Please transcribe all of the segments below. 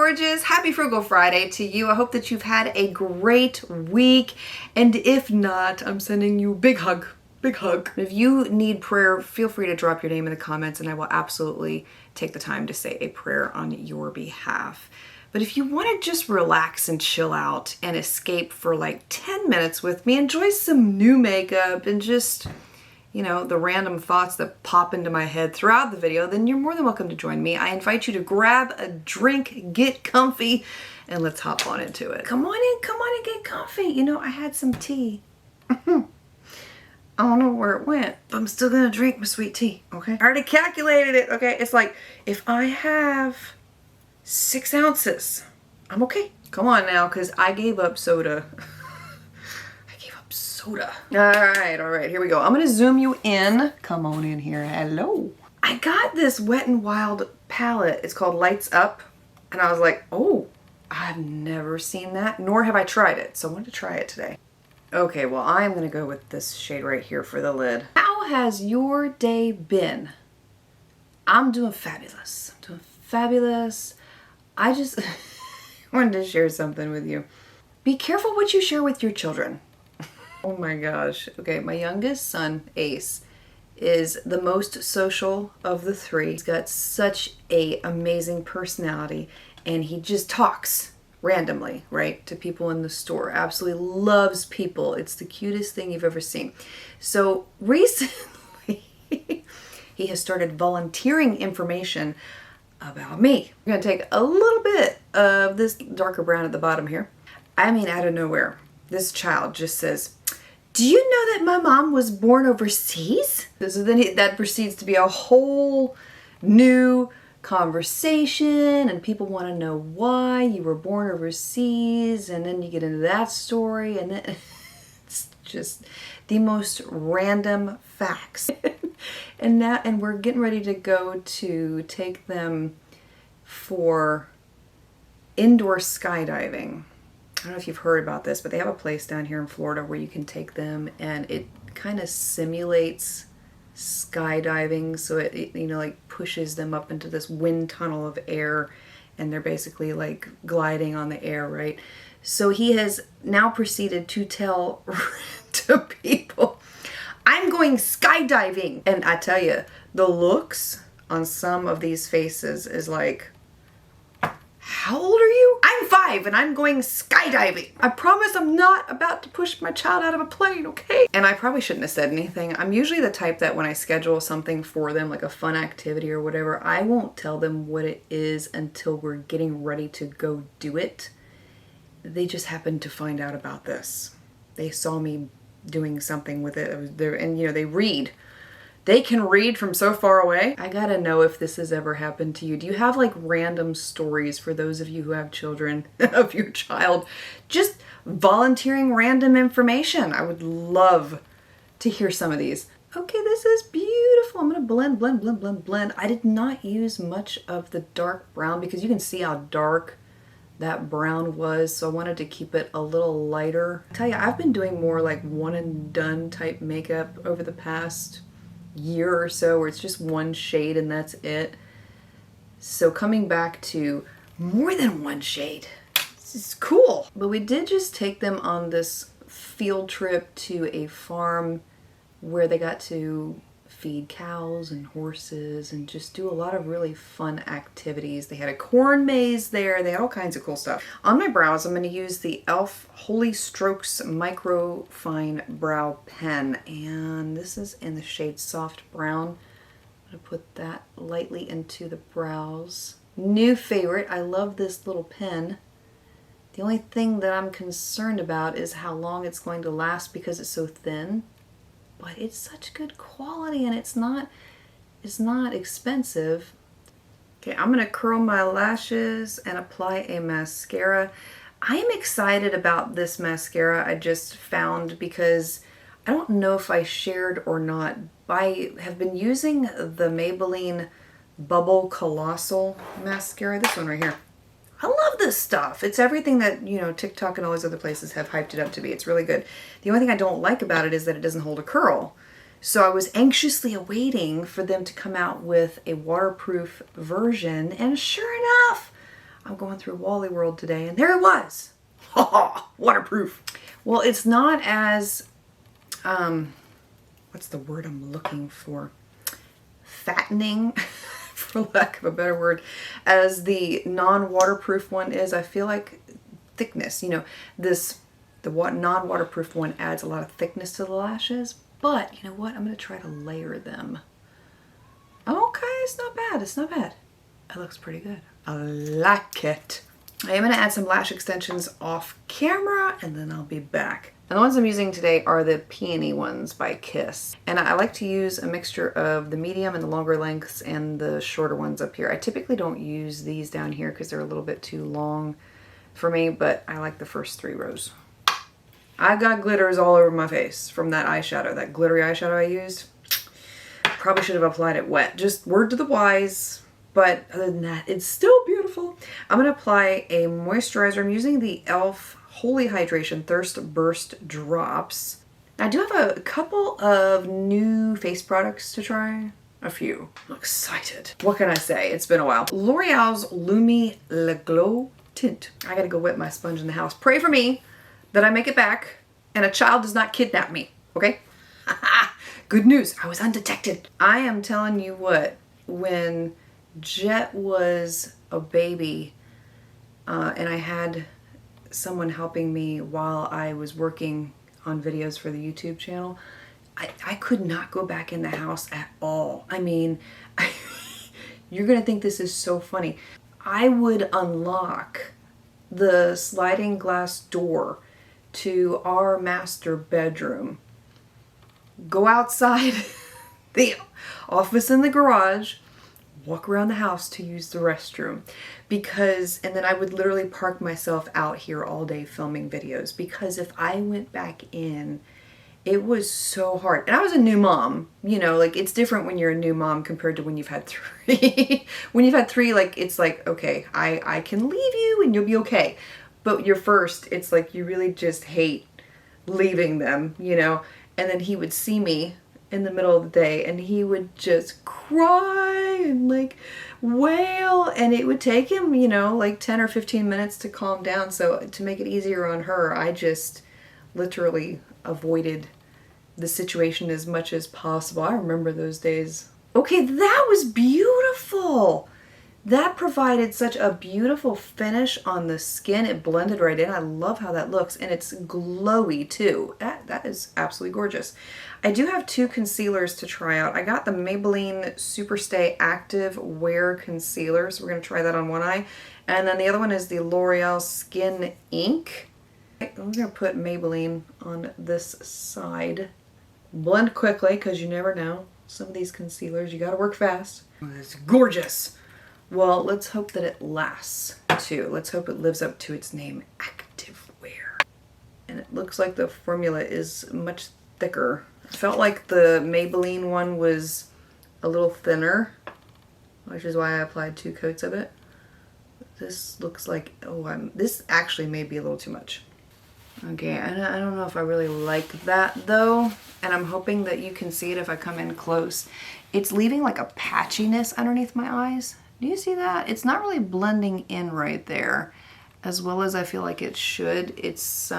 gorgeous. Happy Frugal Friday to you. I hope that you've had a great week. And if not, I'm sending you a big hug. Big hug. If you need prayer, feel free to drop your name in the comments and I will absolutely take the time to say a prayer on your behalf. But if you want to just relax and chill out and escape for like 10 minutes with me, enjoy some new makeup and just, you know, the random thoughts that pop into my head throughout the video, then you're more than welcome to join me. I invite you to grab a drink, get comfy, and let's hop on into it. Come on and get comfy. You know, I had some tea. I don't know where it went, but I'm still gonna drink my sweet tea, okay? I already calculated it, okay? It's like, if I have 6 ounces, I'm okay. Come on now, because I gave up soda. Soda. All right, here we go. I'm gonna zoom you in. Come on in here, hello. I got this Wet n Wild palette. It's called Lights Up. And I was like, oh, I've never seen that, nor have I tried it. So I wanted to try it today. Okay, well, I'm gonna go with this shade right here for the lid. How has your day been? I'm doing fabulous. I'm doing fabulous. I just wanted to share something with you. Be careful what you share with your children. Oh my gosh. Okay, my youngest son, Ace, is the most social of the 3. He's got such an amazing personality and he just talks randomly, right, to people in the store. Absolutely loves people. It's the cutest thing you've ever seen. So recently, he has started volunteering information about me. I'm gonna take a little bit of this darker brown at the bottom here. I mean, out of nowhere, this child just says, "Do you know that my mom was born overseas?" So then that proceeds to be a whole new conversation and people want to know why you were born overseas, and then you get into that story and then it's just the most random facts. and we're getting ready to go to take them for indoor skydiving. I don't know if you've heard about this, but they have a place down here in Florida where you can take them and it kind of simulates skydiving. So it you know, like pushes them up into this wind tunnel of air and they're basically like gliding on the air, right? So he has now proceeded to tell to people, "I'm going skydiving." And I tell you, the looks on some of these faces is like, "How old are you?" "I'm 5 and I'm going skydiving." I promise I'm not about to push my child out of a plane, okay? And I probably shouldn't have said anything. I'm usually the type that when I schedule something for them, like a fun activity or whatever, I won't tell them what it is until we're getting ready to go do it. They just happened to find out about this. They saw me doing something with it. I was there, and you know, they read. They can read from so far away. I gotta know if this has ever happened to you. Do you have like random stories, for those of you who have children, of your child just volunteering random information? I would love to hear some of these. Okay, this is beautiful. I'm gonna blend. I did not use much of the dark brown because you can see how dark that brown was, so I wanted to keep it a little lighter. I tell you, I've been doing more like one and done type makeup over the past year or so, where it's just one shade and that's it. So coming back to more than one shade, this is cool. But we did just take them on this field trip to a farm where they got to feed cows and horses and just do a lot of really fun activities. They had a corn maze there. They had all kinds of cool stuff. On my brows, I'm going to use the e.l.f. Holy Strokes Micro Fine Brow Pen. And this is in the shade Soft Brown. I'm going to put that lightly into the brows. New favorite. I love this little pen. The only thing that I'm concerned about is how long it's going to last because it's so thin. But it's such good quality and it's not expensive. Okay, I'm gonna curl my lashes and apply a mascara. I am excited about this mascara I just found because I don't know if I shared or not. I have been using the Maybelline Bubble Colossal mascara, this one right here. I love this stuff. It's everything that, you know, TikTok and all those other places have hyped it up to be. It's really good. The only thing I don't like about it is that it doesn't hold a curl. So I was anxiously awaiting for them to come out with a waterproof version, and sure enough, I'm going through Wally World today, and there it was. Ha ha! Waterproof. Well, it's not as, what's the word I'm looking for? Fattening, for lack of a better word, as the non-waterproof one is. I feel like thickness, you know, the non-waterproof one adds a lot of thickness to the lashes, but you know what? I'm going to try to layer them. Okay, it's not bad. It's not bad. It looks pretty good. I like it. I am going to add some lash extensions off camera, and then I'll be back. And the ones I'm using today are the Peony ones by Kiss. And I like to use a mixture of the medium and the longer lengths and the shorter ones up here. I typically don't use these down here because they're a little bit too long for me, but I like the first 3 rows. I've got glitters all over my face from that eyeshadow, that glittery eyeshadow I used. Probably should have applied it wet. Just word to the wise. But other than that, it's still beautiful. I'm going to apply a moisturizer. I'm using the e.l.f. Holy Hydration Thirst Burst Drops. I do have a couple of new face products to try. A few. I'm excited. What can I say? It's been a while. L'Oreal's Lumi Le Glow Tint. I gotta go wet my sponge in the house. Pray for me that I make it back and a child does not kidnap me. Okay? Good news. I was undetected. I am telling you what, when Jet was a baby and I had someone helping me while I was working on videos for the YouTube channel, I could not go back in the house at all. I mean, you're gonna think this is so funny. I would unlock the sliding glass door to our master bedroom, go outside the office and the garage, walk around the house to use the restroom, and then I would literally park myself out here all day filming videos, because if I went back in, it was so hard. And I was a new mom, you know, like it's different when you're a new mom compared to when you've had 3. When you've had 3, like it's like, okay, I can leave you and you'll be okay. But your first, it's like you really just hate leaving them, you know. And then he would see me in the middle of the day and he would just cry and like wail, and it would take him, you know, like 10 or 15 minutes to calm down. So to make it easier on her, I just literally avoided the situation as much as possible. I remember those days. Okay, that was beautiful. That provided such a beautiful finish on the skin. It blended right in. I love how that looks, and it's glowy too. That is absolutely gorgeous. I do have 2 concealers to try out. I got the Maybelline Superstay Active Wear Concealer, so we're going to try that on one eye. And then the other one is the L'Oreal Skin Ink. I'm going to put Maybelline on this side. Blend quickly, because you never know. Some of these concealers, you got to work fast. It's gorgeous. Well, let's hope that it lasts too. Let's hope it lives up to its name, Active Wear. And it looks like the formula is much thicker. I felt like the Maybelline one was a little thinner, which is why I applied 2 coats of it. This looks like, this actually may be a little too much. Okay, I don't know if I really like that though, and I'm hoping that you can see it if I come in close. It's leaving like a patchiness underneath my eyes. Do you see that? It's not really blending in right there as well as I feel like it should. It's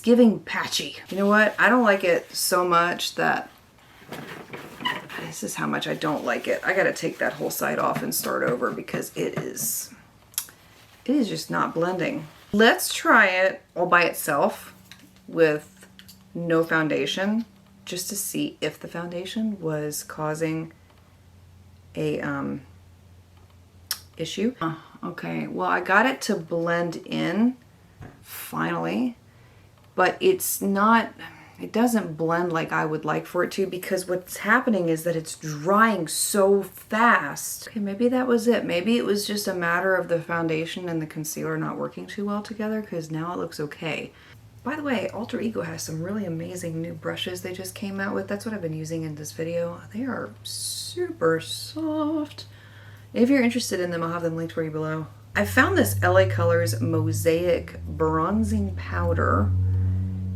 giving patchy. You know what? I don't like it so much that this is how much I don't like it. I gotta take that whole side off and start over because it is just not blending. Let's try it all by itself with no foundation, just to see if the foundation was causing a issue. Okay, well, I got it to blend in finally, but it doesn't blend like I would like for it to, because what's happening is that it's drying so fast. Okay, maybe that was it. Maybe it was just a matter of the foundation and the concealer not working too well together, because now it looks okay. By the way, Alter Ego has some really amazing new brushes they just came out with. That's what I've been using in this video. They are super soft. If you're interested in them, I'll have them linked for you below. I found this LA Colors Mosaic Bronzing Powder.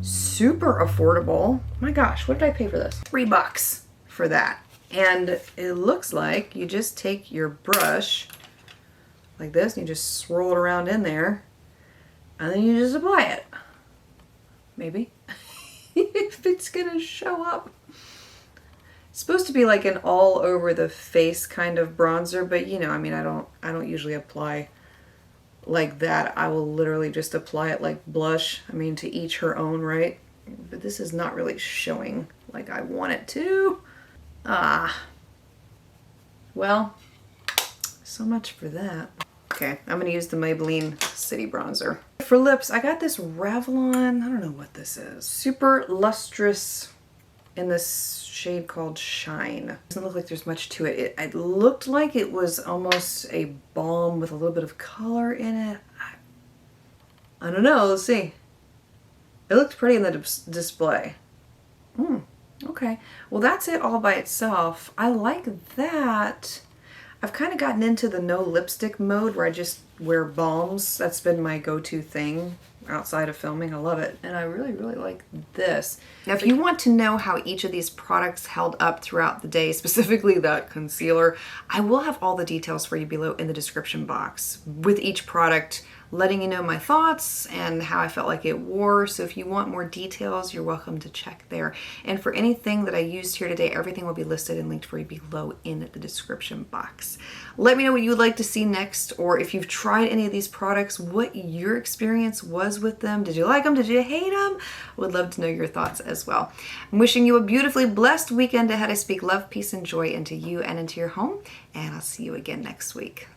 Super affordable. My gosh, what did I pay for this? $3 for that. And it looks like you just take your brush like this, and you just swirl it around in there, and then you just apply it. Maybe. If it's gonna show up. It's supposed to be like an all over the face kind of bronzer, but you know, I mean, I don't usually apply like that. I will literally just apply it like blush. I mean, to each her own, right? But this is not really showing like I want it to. Well, so much for that. Okay, I'm gonna use the Maybelline City Bronzer. For lips, I got this Revlon, I don't know what this is. Super Lustrous in this shade called Shine. Doesn't look like there's much to it. It looked like it was almost a balm with a little bit of color in it. I don't know, let's see. It looked pretty in the display. Okay, well that's it all by itself. I like that. I've kind of gotten into the no lipstick mode where I just wear balms. That's been my go-to thing outside of filming. I love it. And I really, really like this. Now, if you want to know how each of these products held up throughout the day, specifically that concealer, I will have all the details for you below in the description box with each product, letting you know my thoughts and how I felt like it wore. So if you want more details, you're welcome to check there. And for anything that I used here today, everything will be listed and linked for you below in the description box. Let me know what you would like to see next, or if you've tried any of these products, what your experience was with them. Did you like them? Did you hate them? Would love to know your thoughts as well. I'm wishing you a beautifully blessed weekend ahead. I speak love, peace, and joy into you and into your home, and I'll see you again next week.